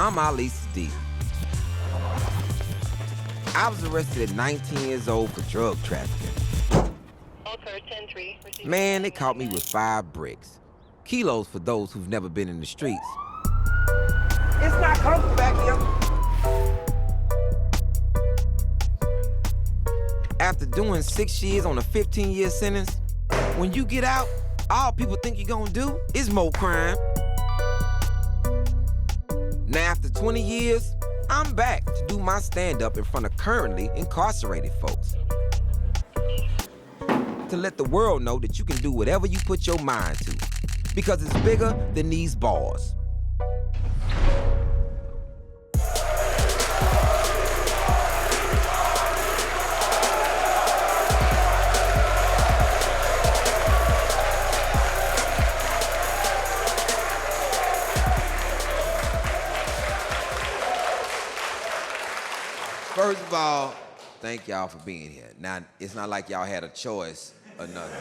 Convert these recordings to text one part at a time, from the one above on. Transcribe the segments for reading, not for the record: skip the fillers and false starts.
I'm Ali Siddiq. I was arrested at 19 years old for drug trafficking. Man, they caught me with 5 bricks. Kilos for those who've never been in the streets. It's not comfortable back here. After doing 6 years on a 15-year sentence, when you get out, all people think you're gonna do is more crime. Now, after 20 years, I'm back to do my stand-up in front of currently incarcerated folks. To let the world know that you can do whatever you put your mind to, because it's bigger than these bars. First of all, thank y'all for being here. Now, it's not like y'all had a choice or nothing.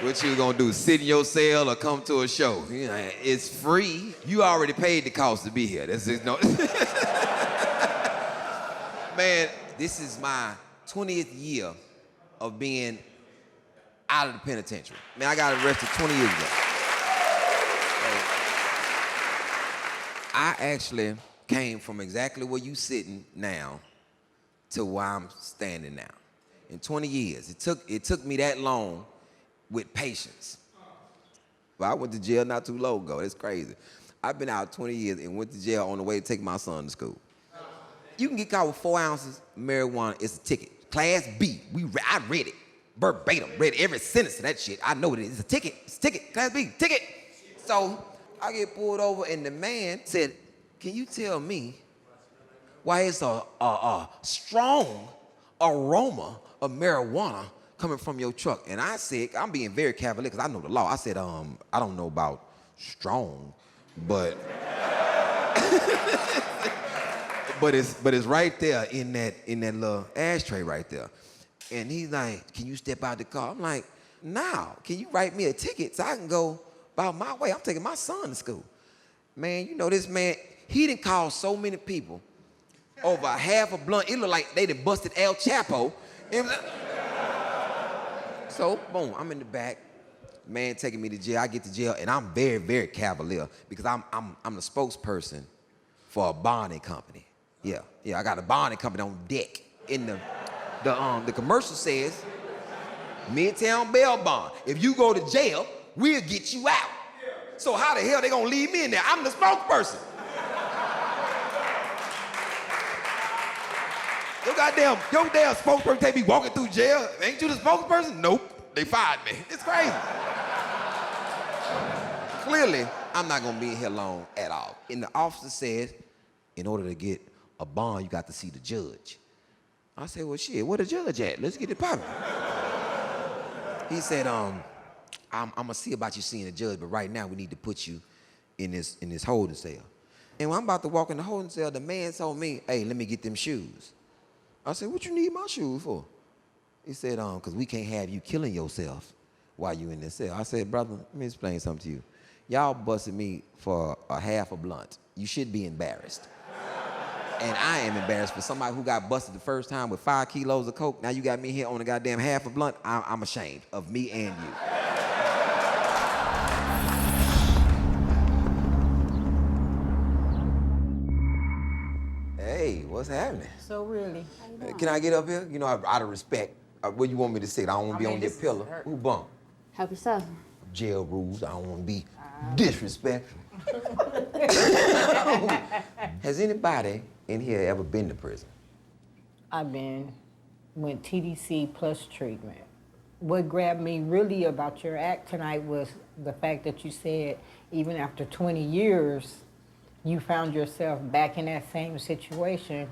What you gonna do, sit in your cell or come to a show? You know, it's free. You already paid the cost to be here. This is no... Man, this is my 20th year of being out of the penitentiary. Man, I got arrested 20 years ago. I actually came from exactly where you sitting now to where I'm standing now. In 20 years. It took me that long with patience. But I went to jail not too long ago. It's crazy. I've been out 20 years and went to jail on the way to take my son to school. You can get caught with 4 ounces of marijuana. It's a ticket. Class B. I read it verbatim. Read every sentence of that shit. I know what it is. It's a ticket. It's a ticket. Class B. Ticket. So I get pulled over and the man said, "Can you tell me why it's a strong aroma of marijuana coming from your truck?" And I said, I'm being very cavalier because I know the law. I said, I don't know about strong, but but it's right there in that little ashtray right there. And he's like, "Can you step out the car?" I'm like, "No. Can you write me a ticket so I can go about my way? I'm taking my son to school." Man, you know this man. He done called so many people over a half a blunt. It looked like they done busted El Chapo. So, boom, I'm in the back. Man taking me to jail. I get to jail, and I'm very, very cavalier because I'm the spokesperson for a bonding company. Yeah, I got a bonding company on deck. In the commercial says, Midtown bail bond. If you go to jail, we'll get you out. So how the hell they gonna leave me in there? I'm the spokesperson. Your damn spokesperson take me walking through jail. Ain't you the spokesperson? Nope, they fired me. It's crazy. Clearly, I'm not gonna be in here long at all. And the officer says, in order to get a bond, you got to see the judge. I said, well, shit, where the judge at? Let's get it popping. He said, I'm gonna see about you seeing the judge, but right now we need to put you in this holding cell. And when I'm about to walk in the holding cell, the man told me, "Hey, let me get them shoes." I said, "What you need my shoes for?" He said, "Because we can't have you killing yourself while you in this cell." I said, "Brother, let me explain something to you. Y'all busted me for a half a blunt. You should be embarrassed. And I am embarrassed for somebody who got busted the first time with 5 kilos of coke. Now you got me here on a goddamn half a blunt. I'm ashamed of me and you." Hey, what's happening? So really, Can I get up here? You know, out of respect, where you want me to sit? I don't want to be on your pillar. Who bumped? Help yourself. Jail rules. I don't want to be disrespectful. Has anybody in here ever been to prison? went TDC plus treatment. What grabbed me really about your act tonight was the fact that you said even after 20 years, you found yourself back in that same situation.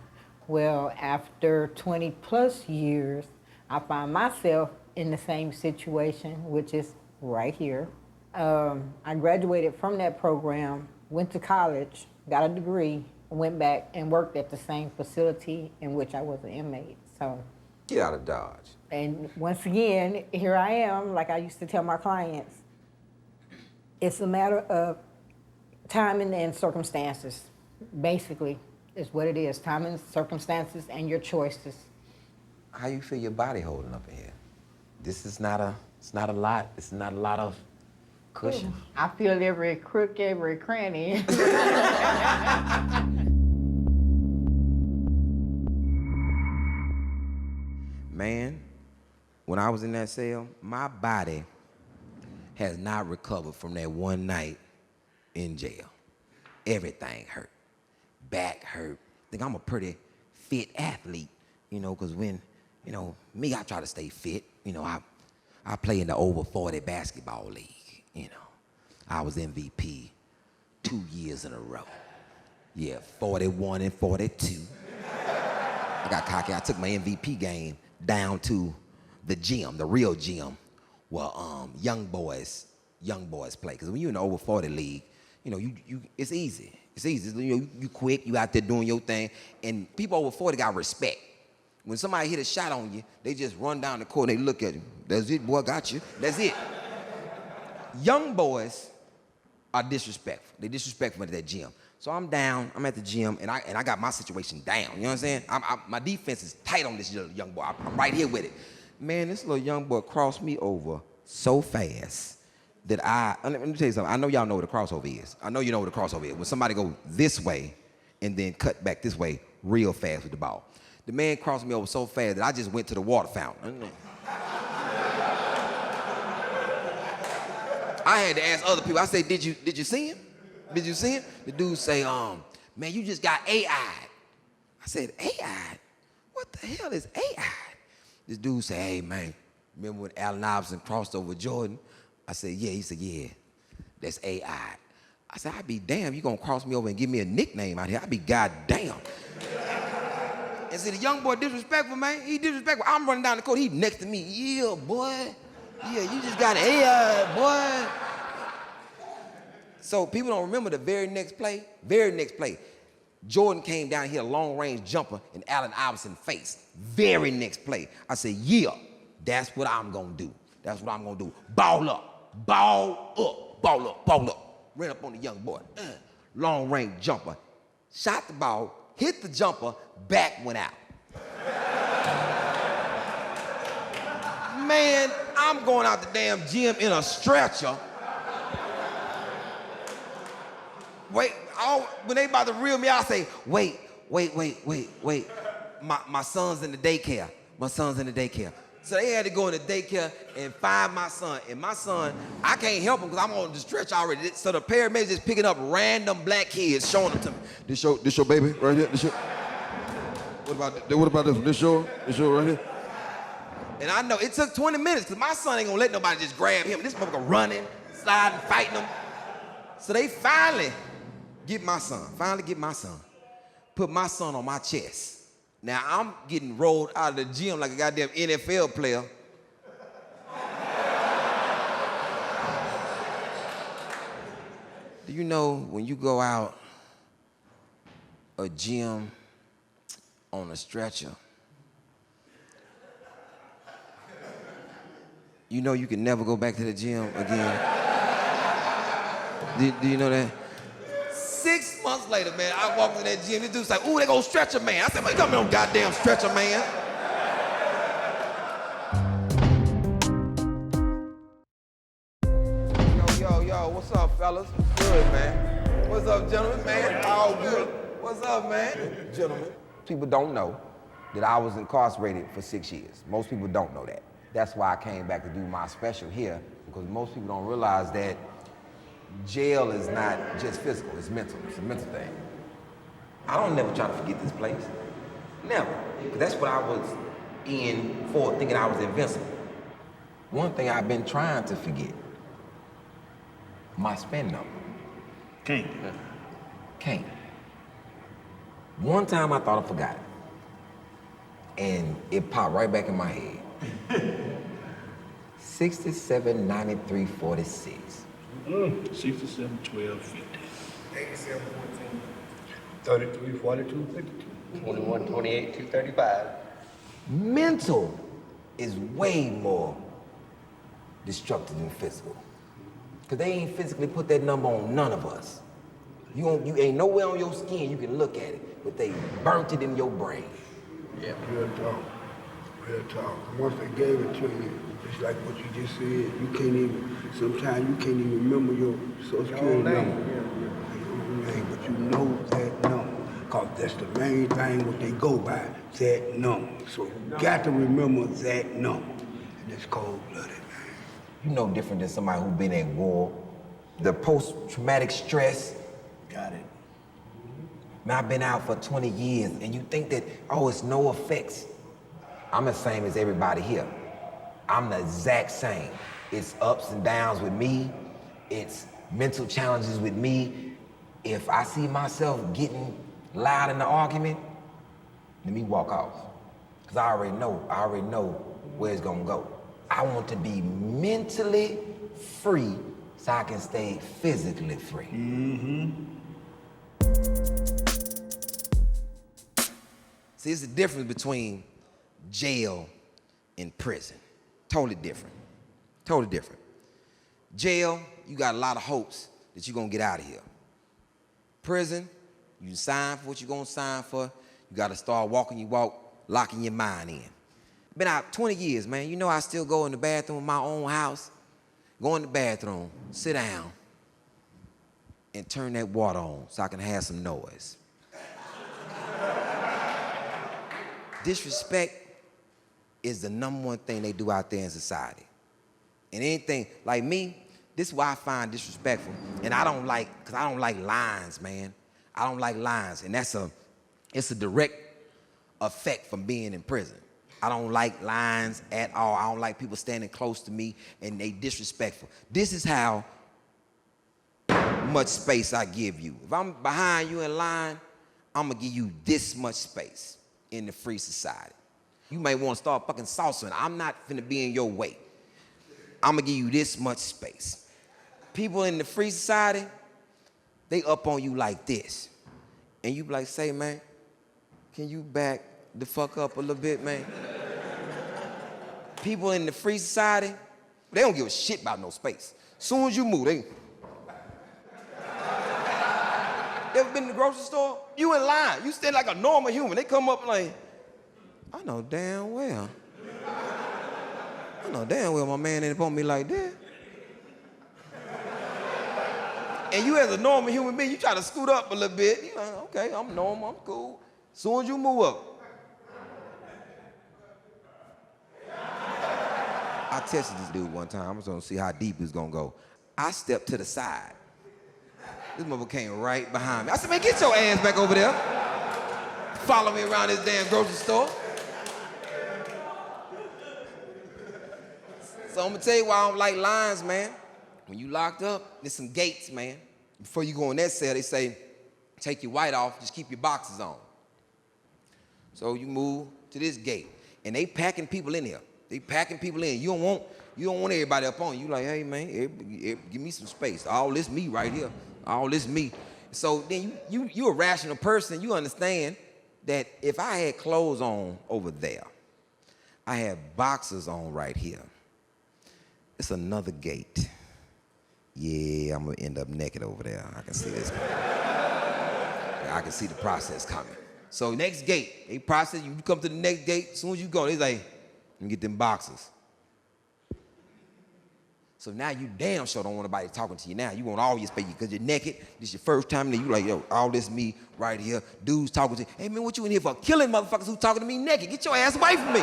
Well, after 20 plus years, I find myself in the same situation, which is right here. I graduated from that program, went to college, got a degree, went back and worked at the same facility in which I was an inmate, so. Get out of Dodge. And once again, here I am, like I used to tell my clients, it's a matter of Timing and circumstances, basically, is what it is. Timing, circumstances, and your choices. How you feel your body holding up in here? This is not a, it's not a lot. It's not a lot of cushion. I feel every crook, every cranny. Man, when I was in that cell, my body has not recovered from that one night in jail. Everything hurt. Back hurt. I think I'm a pretty fit athlete, you know, because when, you know, me, I try to stay fit. You know, I play in the over 40 basketball league, you know. I was MVP 2 years in a row. Yeah, 41 and 42. I got cocky. I took my MVP game down to the gym, the real gym, where young boys play. Because when you're in the over 40 league, you know, it's easy. It's easy. You know, you quick, you out there doing your thing, and people over 40 got respect. When somebody hit a shot on you, they just run down the court and they look at you. That's it, boy, got you. That's it. Young boys are disrespectful. They disrespectful at that gym. So I'm down, I'm at the gym, and I got my situation down. You know what I'm saying? My defense is tight on this little young boy. I'm right here with it. Man, this little young boy crossed me over so fast that let me tell you something. I know y'all know what a crossover is. I know you know what a crossover is. When somebody go this way and then cut back this way real fast with the ball. The man crossed me over so fast that I just went to the water fountain. I had to ask other people. I said, did you see him? Did you see him? The dude say, man, you just got AI'd. I said, AI'd? What the hell is AI'd? This dude said, hey, man, remember when Allen Iverson crossed over Jordan? I said, yeah. He said, yeah, that's AI'd. I said, I'd be damned, you gonna cross me over and give me a nickname out here. I'd be goddamn. And see, the young boy disrespectful, man. He disrespectful. I'm running down the court. He next to me. Yeah, boy. Yeah, you just got an AI, boy. So people don't remember the very next play. Jordan came down here, a long-range jumper, and Allen Iverson faced. Very next play. I said, yeah, that's what I'm going to do. That's what I'm going to do. Ball up, ball up, ball up, ball up. Ran up on the young boy. Long-range jumper. Shot the ball, hit the jumper, back went out. Man, I'm going out the damn gym in a stretcher. Wait, when they about to reel me out, I say, wait. My son's in the daycare. So they had to go in the daycare and find my son. And my son, I can't help him because I'm on the stretch already. So the paramedics just picking up random black kids, showing them to me. This your baby right here? What about this one? This your right here? And I know it took 20 minutes because my son ain't gonna let nobody just grab him. This motherfucker running, sliding, fighting him. So they finally get my son. Put my son on my chest. Now I'm getting rolled out of the gym like a goddamn NFL player. Do you know when you go out a gym on a stretcher, you know you can never go back to the gym again? Do you know that? 6 months later, man, I walked in that gym. This dude's like, ooh, they go stretcher man. I said, man, come here, goddamn stretcher man. Yo, what's up, fellas? What's good, man? What's up, gentlemen, man? All good. What's up, man? Gentlemen. People don't know that I was incarcerated for 6 years. Most people don't know that. That's why I came back to do my special here, because most people don't realize that jail is not just physical, it's mental. It's a mental thing. I don't never try to forget this place. Never. That's what I was in for, thinking I was invincible. One thing I've been trying to forget, my SPIN number. Can't. One time I thought I forgot it. And it popped right back in my head. 67, 93, 46. 67, 12, 50. 87, 14. 33, 42, 52. 21, 28, 235. Mental is way more destructive than physical. Because they ain't physically put that number on none of us. You ain't nowhere on your skin you can look at it, but they burnt it in your brain. Yeah. Real talk. Real talk. Once they gave it to you, it's like what you just said. You can't even, sometimes you can't even remember your social security number. Your own name, but you know that number. Because that's the main thing what they go by, that number. So you got to remember that number. And it's cold-blooded, man. You no different than somebody who been at war. The post-traumatic stress. Got it. Man, I've been out for 20 years, and you think that, oh, it's no effects. I'm the same as everybody here. I'm the exact same. It's ups and downs with me. It's mental challenges with me. If I see myself getting loud in the argument, let me walk off. Because I already know where it's gonna go. I want to be mentally free so I can stay physically free. See, it's the difference between jail and prison. Totally different. Totally different. Jail, you got a lot of hopes that you're gonna get out of here. Prison, you sign for what you're gonna sign for. You gotta start walking your walk, locking your mind in. Been out 20 years, man. You know I still go in the bathroom in my own house. Go in the bathroom, sit down, and turn that water on so I can have some noise. Disrespect is the #1 thing they do out there in society. And anything, like me, this is why I find disrespectful. And I don't like, because I don't like lines, man. I don't like lines. And it's a direct effect from being in prison. I don't like lines at all. I don't like people standing close to me and they disrespectful. This is how much space I give you. If I'm behind you in line, I'm gonna give you this much space in the free society. You may want to start fucking salsa. I'm not finna be in your way. I'm gonna give you this much space. People in the free society, they up on you like this. And you be like, say, man, can you back the fuck up a little bit, man? People in the free society, they don't give a shit about no space. Soon as you move, they... You ever been to the grocery store? You in line. You stand like a normal human. They come up like, I know damn well my man ain't upon me like that. And you as a normal human being, you try to scoot up a little bit. You like, okay, I'm normal, I'm cool. Soon as you move up. I tested this dude one time. I was gonna see how deep he was gonna go. I stepped to the side. This motherfucker came right behind me. I said, man, get your ass back over there. Follow me around this damn grocery store. So I'm gonna tell you why I don't like lines, man. When you locked up, there's some gates, man. Before you go in that cell, they say, take your white off, just keep your boxes on. So you move to this gate, and they packing people in here. They packing people in. You don't want everybody up on you. You like, hey, man, give me some space. All this me right here. All this me. So then you a rational person. You understand that if I had clothes on over there, I had boxers on right here, it's another gate. Yeah, I'm gonna end up naked over there. I can see this coming. I can see the process coming. So next gate, they process, you come to the next gate, as soon as you go, they like, let me get them boxers. So now you damn sure don't want nobody talking to you now. You want all your space because you're naked. This is your first time, and you like, yo, all this me right here. Dudes talking to you. Hey, man, what you in here for? Killing motherfuckers who talking to me naked. Get your ass away from me.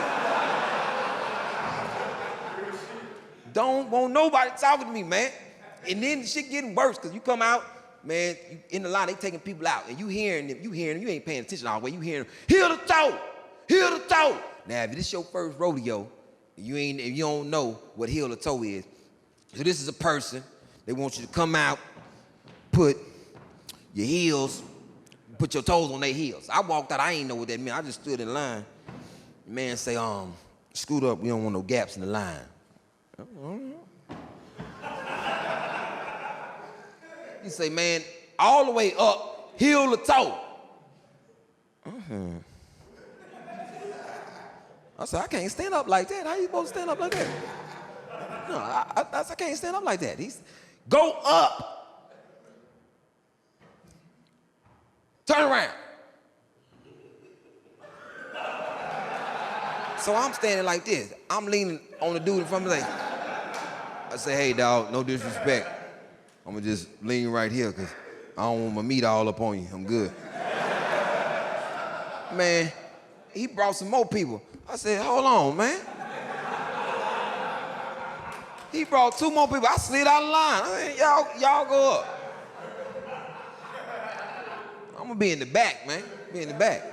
Don't want nobody talking to me, man. And then the shit getting worse because you come out, man, you in the line, they taking people out, and you hearing them, you ain't paying attention all the way. You hearing them, hear the talk, hear the talk. Now, if this is your first rodeo, you don't know what heel or toe is, so this is a person, they want you to come out, put your heels, put your toes on their heels. I walked out, I ain't know what that meant. I just stood in line. The man say, scoot up, we don't want no gaps in the line. You say, man, all the way up, heel to toe. I said, I can't stand up like that. How you supposed to stand up like that? No, I can't stand up like that. Go up. Turn around. So I'm standing like this. I'm leaning on the dude in front of me like, I say, hey, dog, no disrespect. I'm gonna just lean right here because I don't want my meat all up on you. I'm good. Man, he brought some more people. I said, hold on, man. He brought 2 more people. I slid out of line. I said, y'all go up. I'm gonna be in the back, man. Be in the back.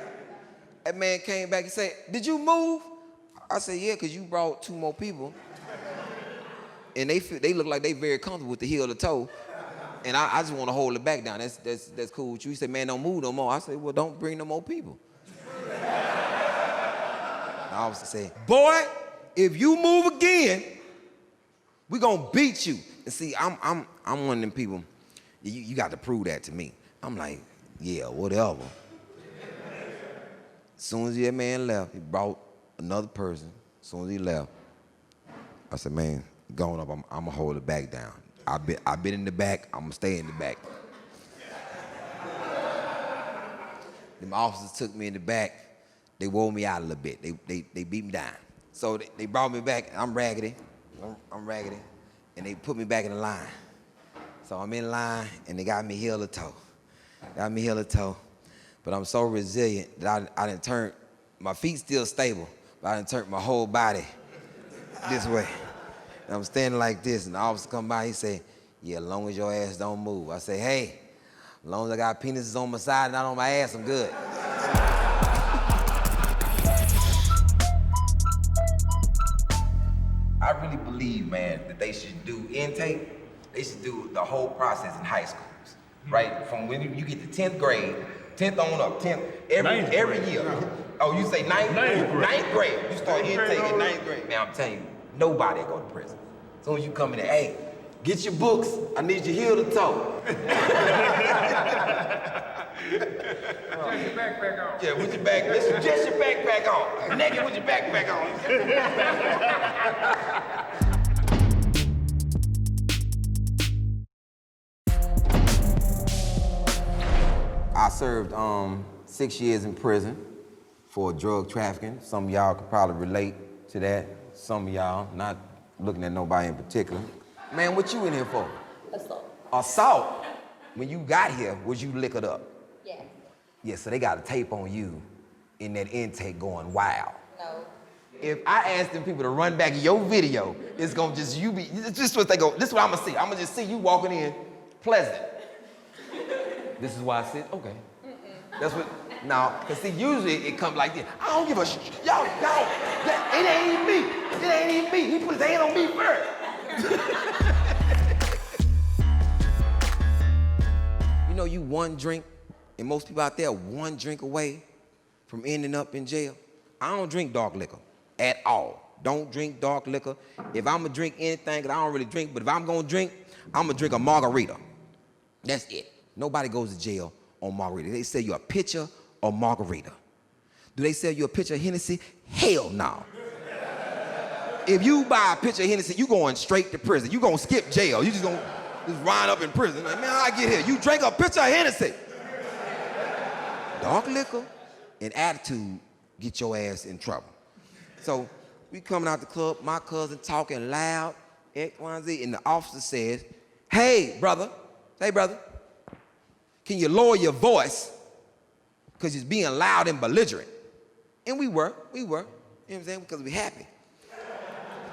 That man came back and said, did you move? I said, yeah, because you brought 2 more people. And they look like they very comfortable with the heel to toe. And I just want to hold it back down. That's cool with you. He said, man, don't move no more. I said, well, don't bring no more people. The officer said, boy, if you move again, we gonna beat you. And see, I'm one of them people, you got to prove that to me. I'm like, yeah, whatever. As soon as that man left, he brought another person. As soon as he left, I said, man, going up, I'm gonna hold it back down. I've been in the back, I'm gonna stay in the back. Them officers took me in the back, they wore me out a little bit. They beat me down. So they brought me back, I'm raggedy, and they put me back in the line. So I'm in line, and they got me heel to toe. But I'm so resilient that I done turned, my feet still stable, but I done turned my whole body this way. And I'm standing like this, and the officer come by, he say, yeah, as long as your ass don't move. I say, hey, as long as I got penises on my side, not on my ass, I'm good. I really believe, man, that they should do intake. They should do the whole process in high schools, right? From when you get to 10th grade, 10th on up, 10th, every year. Oh, you say 9th grade? 9th grade. You start intake in 9th grade. Man, I'm telling you, nobody go to prison. As soon as you come in there, hey, get your books. I need your heel to toe. Put your backpack on. Yeah, with your backpack. Just your backpack on. Naked with your backpack on. I served 6 years in prison for drug trafficking. Some of y'all could probably relate to that. Some of y'all, not looking at nobody in particular. Man, what you in here for? Assault. Assault? When you got here, was you liquored up? Yeah. Yeah, so they got a tape on you in that intake going wild. No. If I ask them people to run back your video, it's gonna just you be, this is what they go, this is what I'm gonna see. I'm gonna just see you walking in pleasant. This is why I said, okay. That's what, now, cause see, usually it comes like this. I don't give a y'all, it ain't even me. It ain't even me. He put his hand on me first. You know, you one drink, and most people out there are one drink away from ending up in jail. I don't drink dark liquor at all. Don't drink dark liquor. If I'm gonna drink anything, cause I don't really drink, but if I'm gonna drink, I'm gonna drink a margarita. That's it. Nobody goes to jail on margarita. They sell you a pitcher of margarita. Do they sell you a pitcher of Hennessy? Hell no. If you buy a pitcher of Hennessy, you going straight to prison. You gonna skip jail. You just gonna wind up in prison. Like, man, how I get here? You drank a pitcher of Hennessy. Dark liquor and attitude get your ass in trouble. So we coming out the club, my cousin talking loud, X, Y, and Z, and the officer says, hey, brother, can you lower your voice? Because he's being loud and belligerent. And we were, you know what I'm saying, because we happy.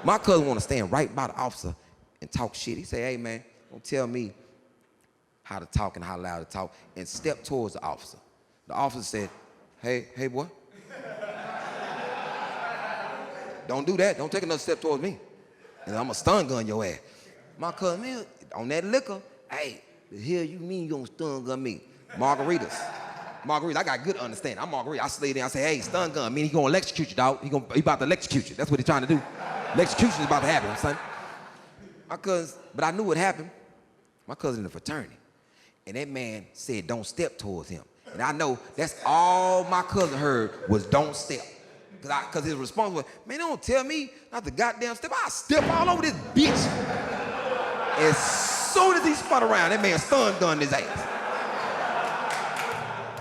My cousin want to stand right by the officer and talk shit. He say, hey man, don't tell me how to talk and how loud to talk, and step towards the officer. The officer said, hey boy. Don't do that, don't take another step towards me. And I'm gonna stun gun your ass. My cousin, man, on that liquor, hey, the hell you mean you gonna stun gun me? Margaritas, I got good understanding. I'm margarita. I slid in, I say, hey, stun gun, mean he gonna electrocute you, dog. He about to electrocute you. That's what he trying to do. Electrocution is about to happen, son. My cousin, but I knew what happened. My cousin in the fraternity. And that man said, don't step towards him. And I know that's all my cousin heard was don't step. Cause his response was, man, don't tell me not to goddamn step. I step all over this bitch. As soon as he spun around, that man stun gunned his ass.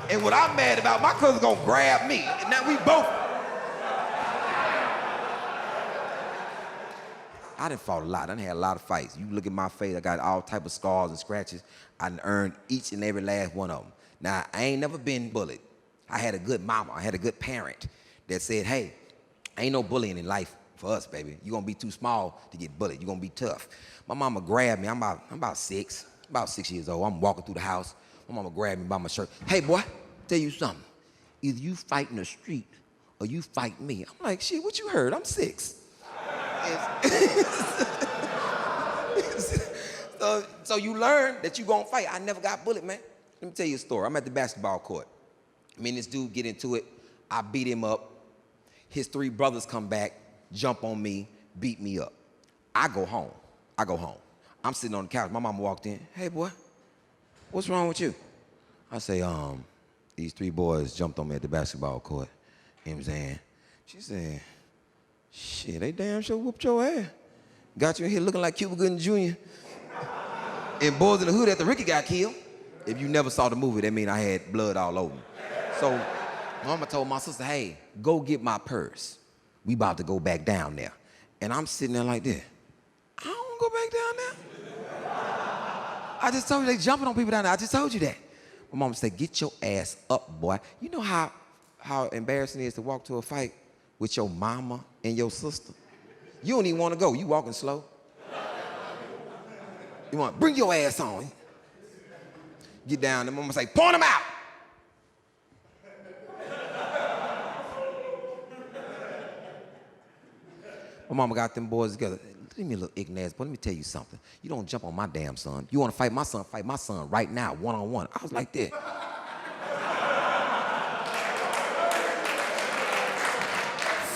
And what I'm mad about, my cousin gonna grab me. And now we both. I done fought a lot. I done had a lot of fights. You look at my face, I got all type of scars and scratches. I done earned each and every last one of them. Now, I ain't never been bullied. I had a good mama. I had a good parent that said, hey, ain't no bullying in life for us, baby. You gonna be too small to get bullied. You gonna be tough. My mama grabbed me. I'm about 6 years old. I'm walking through the house. My mama grabbed me by my shirt. Hey, boy, tell you something. Either you fight in the street or you fight me. I'm like, shit, what you heard? I'm 6. So you learn that you gonna fight. I never got bullied, man. Let me tell you a story. I'm at the basketball court. Me and this dude get into it. I beat him up. His 3 brothers come back, jump on me, beat me up. I go home. I'm sitting on the couch. My mama walked in. Hey, boy, what's wrong with you? I say, these 3 boys jumped on me at the basketball court. You know what I'm saying? She said, shit, they damn sure whooped your ass. Got you in here looking like Cuba Gooding Jr. And Boys in the Hood after Ricky got killed. If you never saw the movie, that mean I had blood all over me. So mama told my sister, hey, go get my purse. We about to go back down there. And I'm sitting there like this. I don't want to go back down there. I just told you they jumping on people down there. I just told you that. My mama said, get your ass up, boy. You know how embarrassing it is to walk to a fight with your mama and your sister? You don't even want to go. You walking slow. You want, bring your ass on. Get down, and mama say, point them out. My mama got them boys together. Leave me a little ignorant ass, but let me tell you something. You don't jump on my damn son. You want to fight my son right now, one-on-one. I was like that.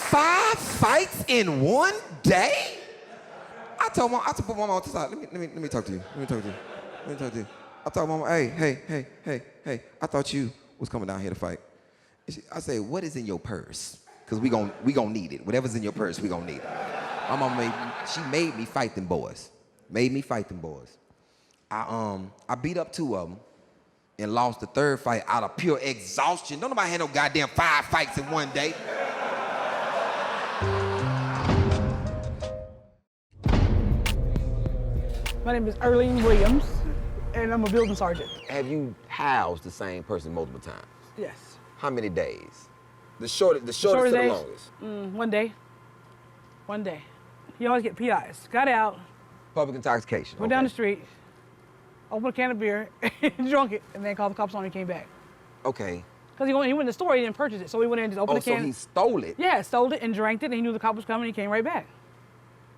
5 fights in one day? I told my mama to side. Let me talk to you. I told mama, hey, I thought you was coming down here to fight. I said, what is in your purse? Because we gon' need it. Whatever's in your purse, we gon' need it. My mama made me fight them boys. I beat up 2 of them and lost the 3rd fight out of pure exhaustion. Don't nobody have no goddamn 5 fights in one day. My name is Earlene Williams, and I'm a building sergeant. Have you housed the same person multiple times? Yes. How many days? The shortest to the days? longest? 1 day. You always get PIs. Got out. Public intoxication. Went down the street, opened a can of beer, drunk it, and then called the cops on me and came back. Okay. Because he went in the store, he didn't purchase it, so he went in and just opened the can. So he stole it? Yeah, stole it and drank it, and he knew the cop was coming, and he came right back.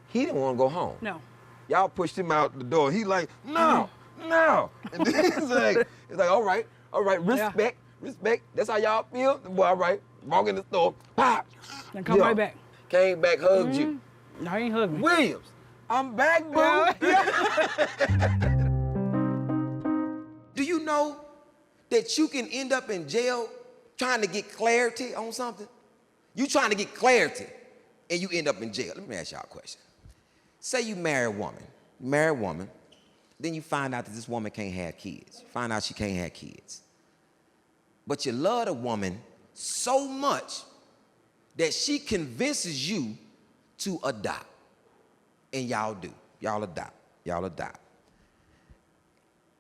He didn't want to go home? No. Y'all pushed him out the door. He like, no. And then it's like, all right, respect. That's how y'all feel? Well, all right, walk in the store, pop. And come right back. Came back, hugged you. No, he ain't hugged me. Williams, I'm back, boo. Do you know that you can end up in jail trying to get clarity on something? You trying to get clarity, and you end up in jail. Let me ask y'all a question. Say you marry a woman, then you find out that this woman can't have kids. You find out she can't have kids. But you love the woman so much that she convinces you to adopt. And y'all do. Y'all adopt.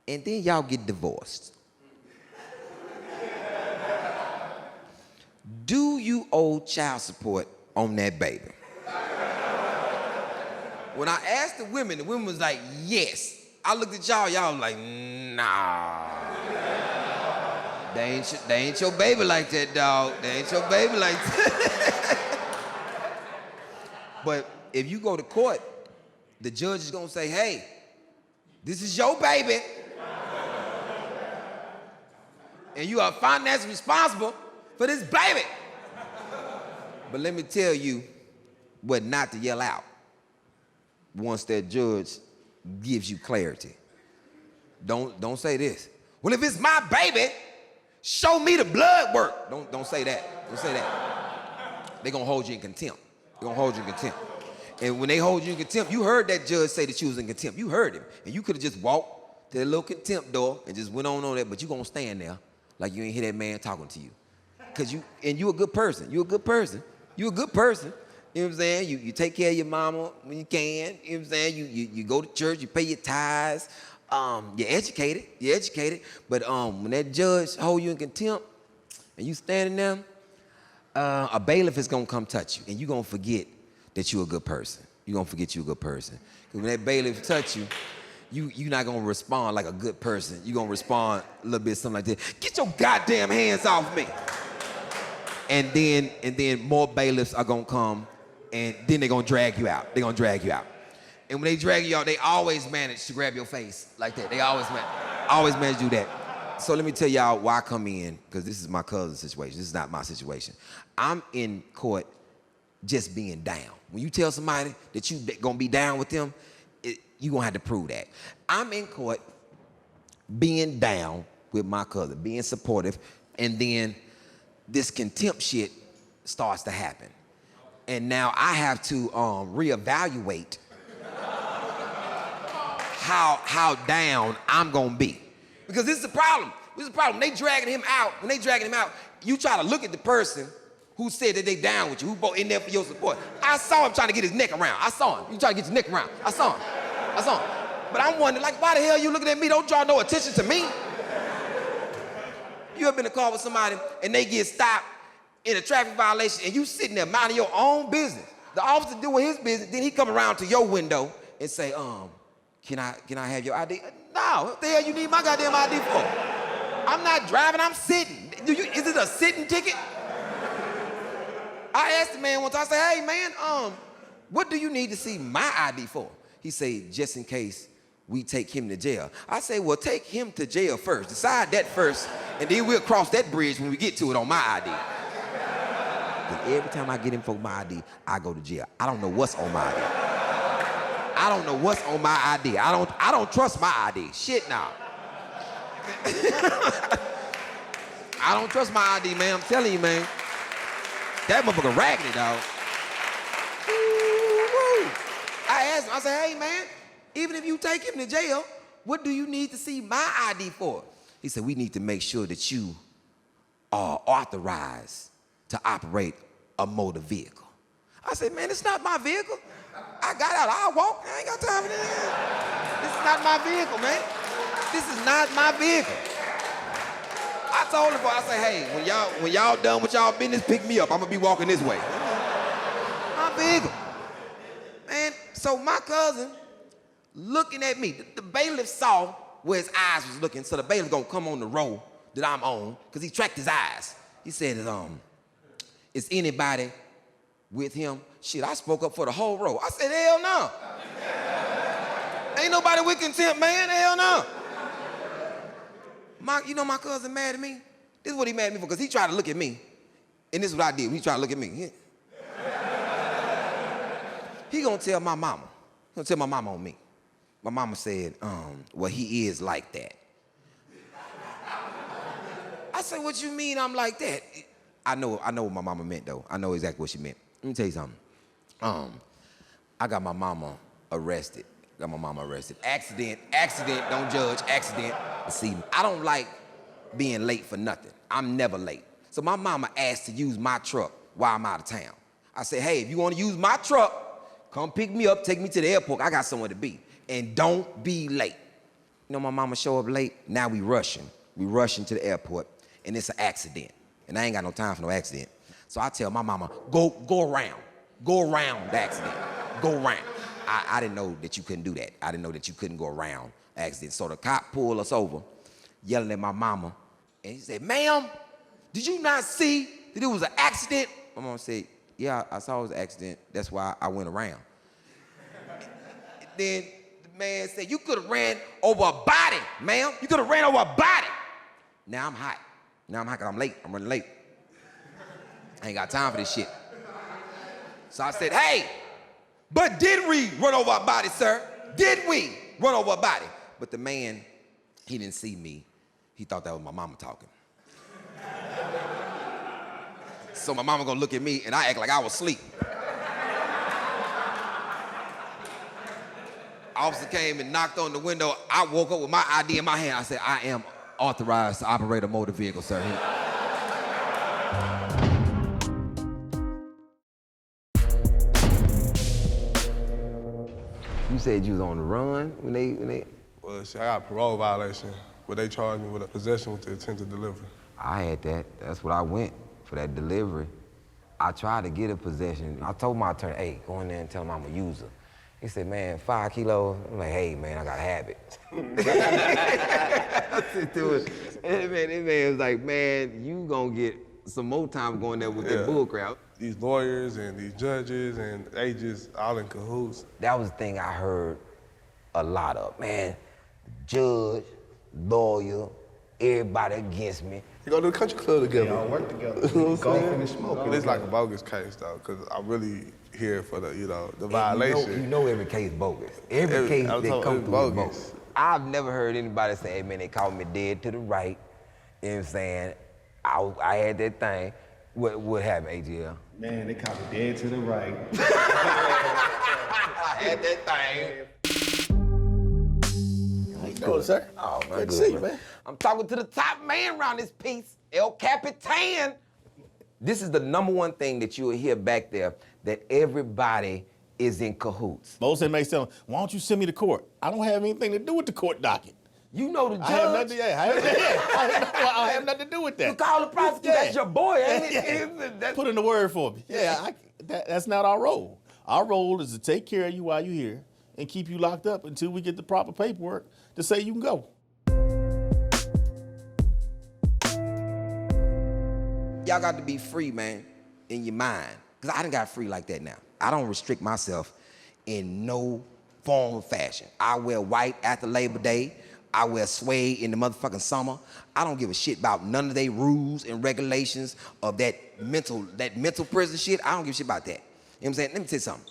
And then y'all get divorced. Do you owe child support on that baby? When I asked the women was like, yes. I looked at y'all was like, nah. They ain't your baby like that, dog. They ain't your baby like that. But if you go to court, the judge is gonna say, hey, this is your baby. And you are financially responsible for this baby. But let me tell you what not to yell out once that judge gives you clarity. Don't say this. Well, if it's my baby, show me the blood work. Don't say that. Don't say that. They're gonna hold you in contempt. And when they hold you in contempt, you heard that judge say that you was in contempt. You heard him. And you could have just walked to the little contempt door and just went on that, but you gonna stand there like you ain't hear that man talking to you. Cause you a good person. You a good person. You a good person. You know what I'm saying? You take care of your mama when you can. You know what I'm saying? You go to church, you pay your tithes. You're educated. But when that judge hold you in contempt and you standing there, a bailiff is gonna come touch you, and you gonna forget that you're a good person. You gonna forget you're a good person. Cause when that bailiff touch you, you're not gonna respond like a good person. You're gonna respond a little bit something like this. Get your goddamn hands off me. And then more bailiffs are gonna come, and then they're gonna drag you out. They're gonna drag you out. And when they drag you out, they always manage to grab your face like that. They always manage to do that. So let me tell y'all why I come in, because this is my cousin's situation. This is not my situation. I'm in court just being down. When you tell somebody that you gonna be down with them, you gonna have to prove that. I'm in court being down with my cousin, being supportive, and then this contempt shit starts to happen. And now I have to reevaluate how down I'm gonna be. Because this is the problem. When they dragging him out, you try to look at the person who said that they down with you, who both in there for your support. I saw him trying to get his neck around. I saw him. You trying to get your neck around. I saw him. But I'm wondering, like, why the hell you looking at me? Don't draw no attention to me. You ever been in a car with somebody and they get stopped in a traffic violation and you sitting there minding your own business? The officer doing his business, then he come around to your window and say, can I have your ID? No, what the hell you need my goddamn ID for? I'm not driving, I'm sitting. Is it a sitting ticket? I asked the man once, I said, hey man, what do you need to see my ID for? He said, just in case we take him to jail. I say, well, take him to jail first. Decide that first, and then we'll cross that bridge when we get to it on my ID. But every time I get him for my ID, I go to jail. I don't know what's on my ID. I don't trust my ID. Shit now. I don't trust my ID, man. I'm telling you, man. That motherfucker raggedy, dog. I asked him, I said, hey, man, even if you take him to jail, what do you need to see my ID for? He said, we need to make sure that you are authorized to operate a motor vehicle. I said, man, it's not my vehicle. I got out, I'll walk. I ain't got time for this. This is not my vehicle, man. This is not my vehicle. I told him, I said, hey, when y'all done with y'all business, pick me up. I'm gonna be walking this way. My vehicle. Man, so my cousin looking at me, the bailiff saw where his eyes was looking, so the bailiff gonna come on the row that I'm on, because he tracked his eyes. He said, is anybody with him? Shit, I spoke up for the whole row. I said, hell no. Ain't nobody with contempt, man, hell no. My cousin mad at me? This is what he mad at me for, because he tried to look at me, and this is what I did. He tried to look at me. He gonna tell my mama. He gonna tell my mama on me. My mama said, well, he is like that. I said, what you mean I'm like that? I know what my mama meant, though. I know exactly what she meant. Let me tell you something. I got my mama arrested. Accident, don't judge, accident. See, I don't like being late for nothing. I'm never late. So my mama asked to use my truck while I'm out of town. I said, hey, if you want to use my truck, come pick me up, take me to the airport. I got somewhere to be. And don't be late. You know, my mama show up late. Now we rushing. We rushing to the airport, and it's an accident. And I ain't got no time for no accident. So I tell my mama, go around. Go around the accident. Go around. I didn't know that you couldn't do that. I didn't know that you couldn't go around accident. So the cop pulled us over, yelling at my mama, and he said, ma'am, did you not see that it was an accident? My mama said, yeah, I saw it was an accident. That's why I went around. Then the man said, you could have ran over a body, ma'am. You could have ran over a body. Now I'm hot. Because I'm late. I'm running late. I ain't got time for this shit. So I said, hey, but did we run over a body, sir? Did we run over a body? But the man, he didn't see me. He thought that was my mama talking. So my mama gonna look at me and I act like I was asleep. Officer came and knocked on the window. I woke up with my ID in my hand. I said, I am authorized to operate a motor vehicle, sir. You said you was on the run when they... Well, shit, I got a parole violation, but they charged me with a possession with the intent to deliver. I had that. That's what I went for, that delivery. I tried to get a possession. I told my attorney, hey, go in there and tell him I'm a user. He said, man, 5 kilos. I'm like, hey, man, I got habits. I said to him, that man was like, man, you gonna get some more time going there with that bull crowd. These lawyers and these judges, and they just all in cahoots. That was the thing I heard a lot of. Man, judge, lawyer, everybody against me. You go to the country club together. They all work together. You know what I'm Golfing and smoking. It's like a bogus case, though, because I'm really here for the, the violation. You know every case bogus. Every case that come through is bogus. I've never heard anybody say, hey, man, they called me dead to the right. You know what I'm saying? I had that thing. What happened, AGL? Man, they called me dead to the right. I had that thing. How you doing, sir? Oh, man, Good to see you, man. I'm talking to the top man around this piece, El Capitan. This is the #1 thing that you will hear back there, that everybody is in cahoots. Most inmates tell them, why don't you send me to court? I don't have anything to do with the court docket. You know the judge. I have nothing, I have nothing to do with that. You call the prosecutor, that's your boy, ain't it? Put in the word for me. That's not our role. Our role is to take care of you while you're here and keep you locked up until we get the proper paperwork to say you can go. Y'all got to be free, man, in your mind. Because I done got free like that now. I don't restrict myself in no form or fashion. I wear white after Labor Day. I wear suede in the motherfucking summer. I don't give a shit about none of their rules and regulations of that mental prison shit. I don't give a shit about that. You know what I'm saying? Let me tell you something.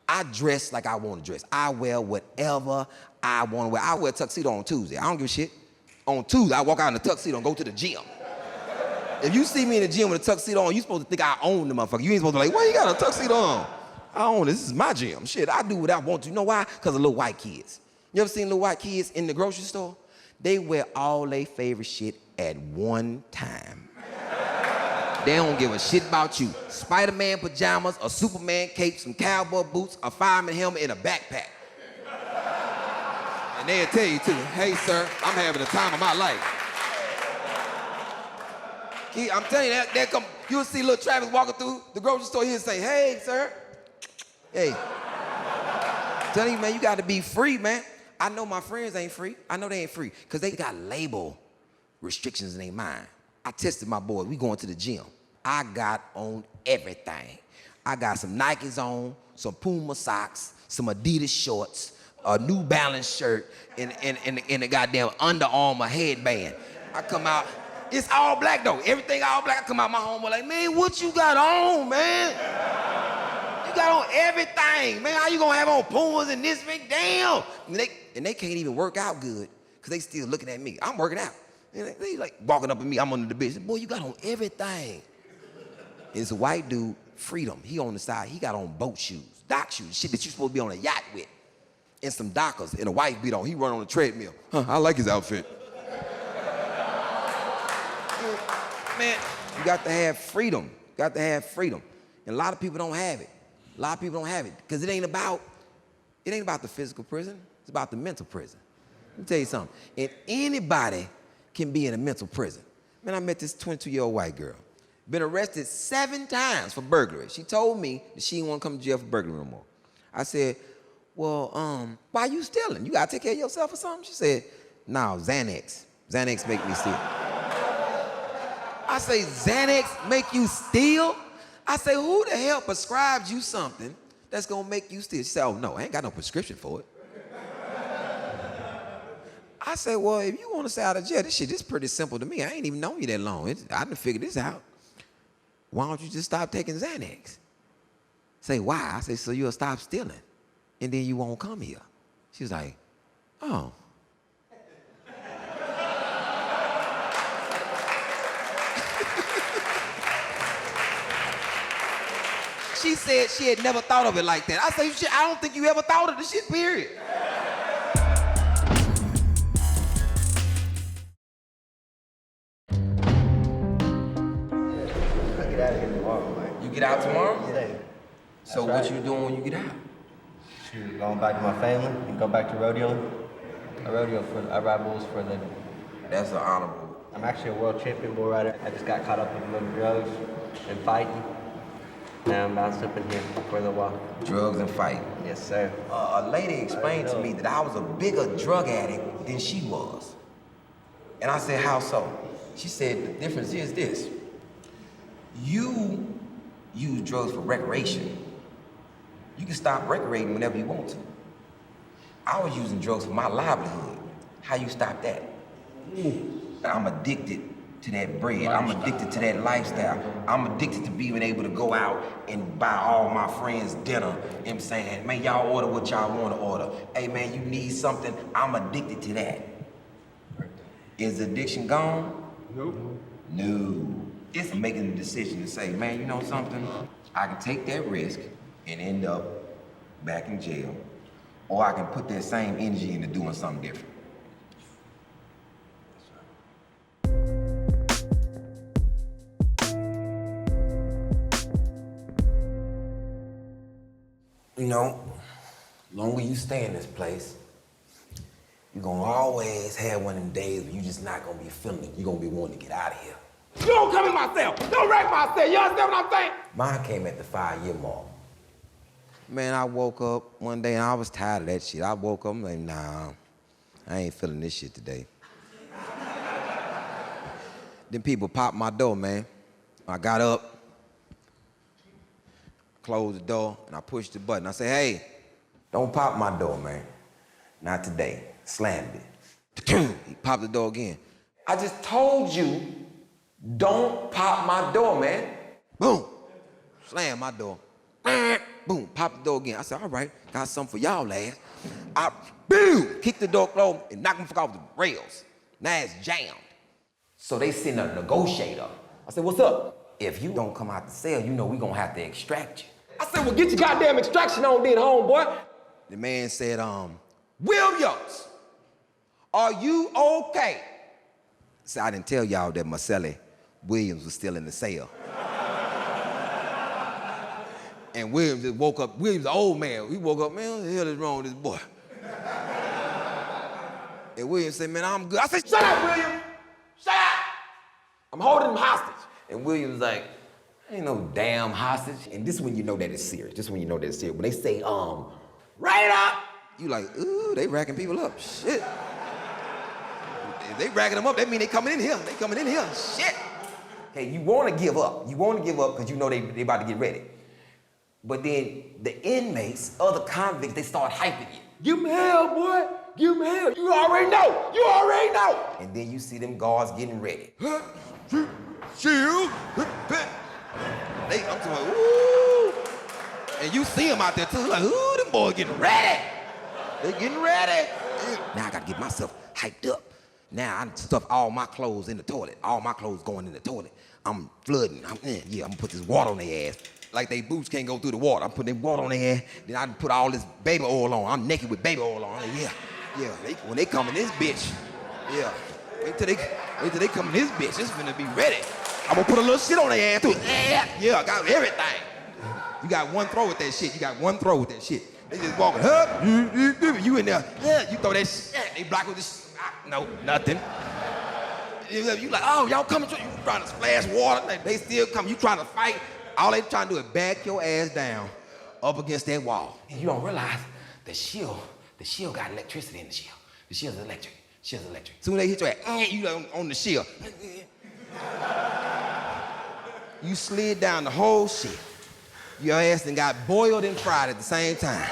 I dress like I want to dress. I wear whatever I want to wear. I wear a tuxedo on Tuesday. I don't give a shit. On Tuesday, I walk out in a tuxedo and go to the gym. If you see me in the gym with a tuxedo on, you supposed to think I own the motherfucker. You ain't supposed to be like, why you got a tuxedo on? I own it. This is my gym. Shit, I do what I want to. You know why? Because of little white kids. You ever seen little white kids in the grocery store? They wear all their favorite shit at one time. They don't give a shit about you. Spider-Man pajamas, a Superman cape, some cowboy boots, a fireman helmet, and a backpack. And they'll tell you too, hey sir, I'm having the time of my life. I'm telling you, you'll see little Travis walking through the grocery store, he'll say, hey sir, hey. I'm telling you, man, you gotta be free, man. I know my friends ain't free. I know they ain't free, because they got label restrictions in their mind. I tested my boys. We going to the gym. I got on everything. I got some Nikes on, some Puma socks, some Adidas shorts, a New Balance shirt, and a goddamn Under Armour headband. I come out, it's all black though. Everything all black. I come out my home, like, man, what you got on, man? You got on everything, man. How you gonna have on Pumas and this big damn? And they can't even work out good, because they still looking at me. I'm working out. And they like walking up at me, I'm under the bitch. Boy, you got on everything. It's a white dude, Freedom. He on the side, he got on boat shoes, dock shoes, shit that you supposed to be on a yacht with. And some Dockers and a white beat on. He run on a treadmill. I like his outfit. Man, you got to have freedom. You got to have freedom. And a lot of people don't have it. A lot of people don't have it, because it ain't about the physical prison, it's about the mental prison. Let me tell you something. And anybody can be in a mental prison. Man, I met this 22-year-old white girl. Been arrested 7 times for burglary. She told me that she didn't want to come to jail for burglary no more. I said, well, why you stealing? You gotta take care of yourself or something? She said, no, Xanax. Xanax make me steal. I say, Xanax make you steal? I say, who the hell prescribed you something that's gonna make you steal? She said, oh no, I ain't got no prescription for it. I said, well, if you want to stay out of jail, this is pretty simple to me. I ain't even known you that long. I done figured this out. Why don't you just stop taking Xanax? Say, why? I say, so you'll stop stealing, and then you won't come here. She was like, oh. She said she had never thought of it like that. I said, I don't think you ever thought of the shit, period. get out tomorrow? Yeah. So That's what right. you doing when you get out? Shoot, going back to my family and go back to rodeoing. I ride bulls for a living. That's an honorable. I'm actually a world champion bull rider. I just got caught up in a little drugs and fighting. Now I'm bounced up in here for a little while. Drugs and fight. Yes, sir. A lady explained to me that I was a bigger drug addict than she was. And I said, how so? She said, the difference is this. You use drugs for recreation. You can stop recreating whenever you want to. I was using drugs for my livelihood. How you stop that? I'm addicted to that bread. I'm addicted to that lifestyle. I'm addicted to being able to go out and buy all my friends dinner and saying, man, y'all order what y'all want to order. Hey, man, you need something? I'm addicted to that. Is addiction gone? Nope. No. It's making the decision to say, man, you know something? I can take that risk and end up back in jail, or I can put that same energy into doing something different. You know, longer you stay in this place, you're gonna always have one of them days where you just not gonna be feeling it. You're gonna be wanting to get out of here. You don't come in my cell. Don't wreck my cell. You understand what I'm saying? Mine came at the 5-year mark. Man, I woke up one day and I was tired of that shit. I woke up, I'm like, nah, I ain't feeling this shit today. Then people popped my door, man. I got up, closed the door, and I pushed the button. I said, hey, don't pop my door, man. Not today. Slammed it. He popped the door again. I just told you, don't pop my door, man. Boom. Slam my door. Boom. Pop the door again. I said, all right, got something for y'all ass. I, boom, kicked the door closed and knocked him off the rails. Now it's jammed. So they send a negotiator. I said, what's up? If you don't come out the cell, you know we gonna have to extract you. I said, well, get your goddamn extraction on then, homeboy. The man said, Williams, are you okay? So I didn't tell y'all that Marcelli Williams was still in the cell. And Williams just woke up. Williams, an old man, he woke up, man, what the hell is wrong with this boy? And Williams said, man, I'm good. I said, shut up, William. Shut up. I'm holding him hostage. And Williams was like, ain't no damn hostage. And this is when you know that it's serious. This is when you know that it's serious. When they say, write it up, you like, ooh, they racking people up. Shit. If they racking them up, that mean they coming in here. They coming in here. Shit. Hey, you want to give up. You want to give up because you know they about to get ready. But then the inmates, other convicts, they start hyping you. Give him hell, boy. Give him hell. You already know. You already know. And then you see them guards getting ready. Shield. I'm talking about, ooh. And you see them out there too, like, ooh, them boys getting ready. They getting ready. Now I gotta get myself hyped up. Now I stuff all my clothes in the toilet. All my clothes going in the toilet. I'm flooding. I'm gonna put this water on their ass. Like they boots can't go through the water. I'm putting that water on their ass. Then I put all this baby oil on. I'm naked with baby oil on. Yeah. When they come in this bitch, yeah. Wait till they come in this bitch. It's finna be ready. I'm gonna put a little shit on their ass too. Yeah, I got everything. You got one throw with that shit. They just walking up. You in there. You throw that shit. They block with this. No, nothing. You like, oh, y'all coming? You trying to splash water? They still come. You trying to fight? All they trying to do is back your ass down up against that wall. And you don't realize the shield got electricity in the shield. The shield's electric. Soon as they hit your ass, you on the shield. You slid down the whole shit. Your ass done got boiled and fried at the same time.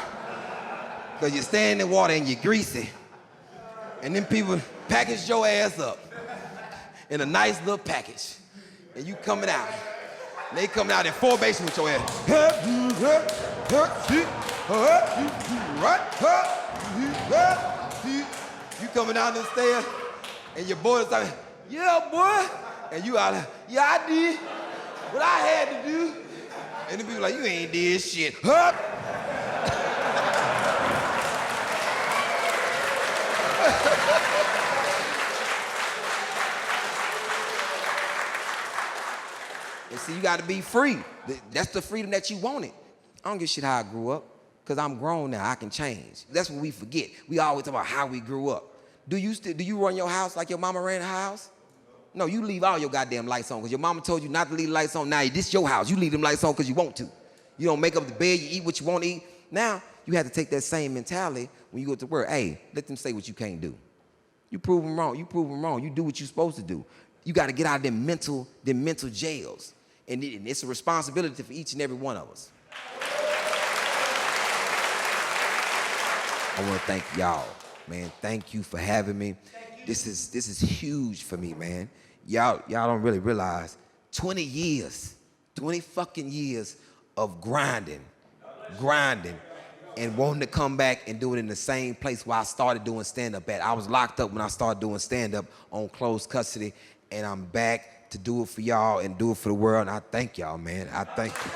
Because you stand in the water and you're greasy. And then people package your ass up in a nice little package. And you coming out. And they coming out in formation with your ass. You coming down the stairs, and your boy is like, yeah, boy. And you out there, yeah, I did what I had to do. And the people like, you ain't did shit. And See, you gotta be free. That's the freedom that you wanted. I don't give a shit how I grew up, because I'm grown now, I can change. That's what we forget. We always talk about how we grew up. Do you run your house like your mama ran her house? No, you leave all your goddamn lights on, because your mama told you not to leave the lights on. Now, this your house. You leave them lights on because you want to. You don't make up the bed, you eat what you want to eat. Now, you have to take that same mentality when you go to work. Hey, let them say what you can't do. You prove them wrong. You prove them wrong. You do what you're supposed to do. You got to get out of them mental jails. And it's a responsibility for each and every one of us. I want to thank y'all, man. Thank you for having me. This is huge for me, man. Y'all don't really realize 20 fucking years of grinding, and wanting to come back and do it in the same place where I started doing stand-up at. I was locked up when I started doing stand-up on closed custody, and I'm back to do it for y'all and do it for the world, and I thank y'all, man. I thank you.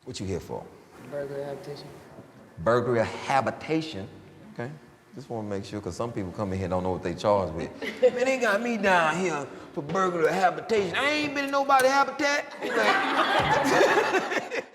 What you here for? Burglary habitation. Burglary habitation? Okay. Just want to make sure, because some people come in here and don't know what they charged with. Man, they got me down here for burglary habitation. I ain't been in nobody's habitat. Like,